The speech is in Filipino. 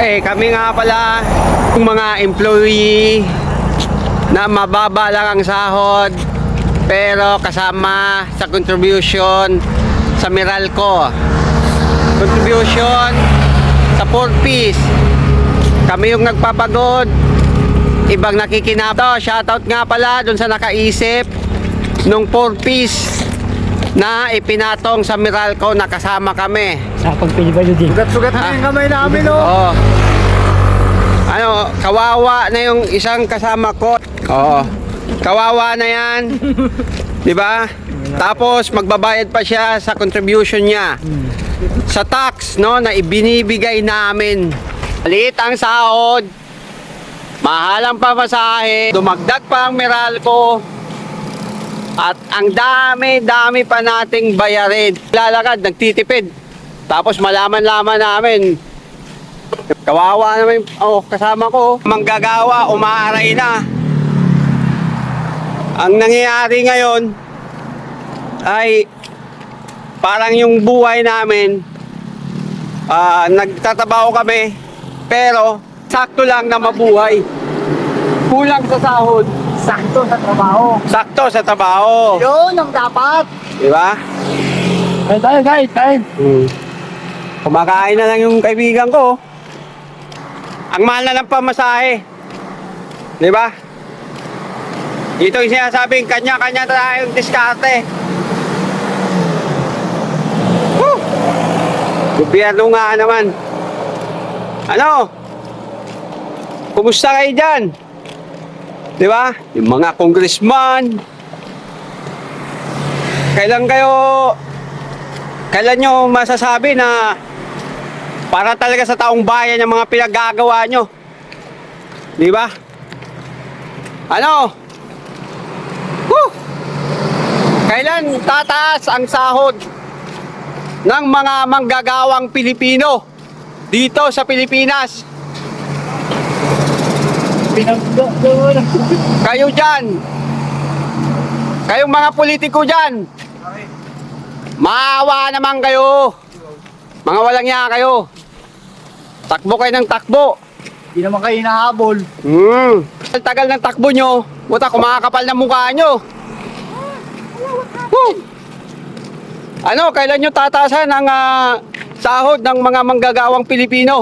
Kami nga pala yung mga employee na mababa lang ang sahod pero kasama sa contribution sa Meralco, contribution sa 4Ps. Kami yung nagpapagod, ibang nakikinabang. Shoutout nga pala dun sa nakaisip nung 4Ps na ipinatong sa Meralco na kasama kami. Sa pagpilibalo din. Sugat-sugat na yung kamay namin, oh. Oo. Ano, kawawa na yung isang kasama ko. Oo. Kawawa na yan. 'Di ba? Tapos magbabayad pa siya sa contribution niya. Sa tax, no, na ibinibigay namin. Maliit ang sahod. Mahal ang pamasahe. Dumagdag pa ang Meralco. At ang dami-dami pa nating bayarin. Lalakad, nagtitipid. Tapos malaman-laman namin. Kawawa naman kasama ko. Manggagawa, umaaray na. Ang nangyayari ngayon ay parang yung buhay namin, nagtatrabaho kami pero sakto lang na mabuhay. Kulang sa sahod. Sakto sa trabaho. Sakto sa trabaho. Yun ang dapat. Diba? Kahit. Kumakain na lang yung kaibigan ko. Ang mahal na ng pamasahe. Diba? Ito yung sinasabing kanya-kanya tayong diskarte. Woo! Gobyerno nga naman. Ano? Kumusta kayo dyan? Diba? Yung mga congressman. Kailan nyo masasabi na para talaga sa taong bayan yung mga pinaggagawa nyo? Diba? Ano? Woo! Kailan tataas ang sahod ng mga manggagawang Pilipino dito sa Pilipinas? Kayo dyan, kayong mga politiko dyan, maawa naman kayo. Mga walang niya kayo. Takbo kayo ng takbo. Hindi naman kayo hinahabol. Tagal ng takbo nyo, buta kumakapal na mukha nyo. Woo! Ano, kailan nyo tatasan ang sahod ng mga manggagawang Pilipino?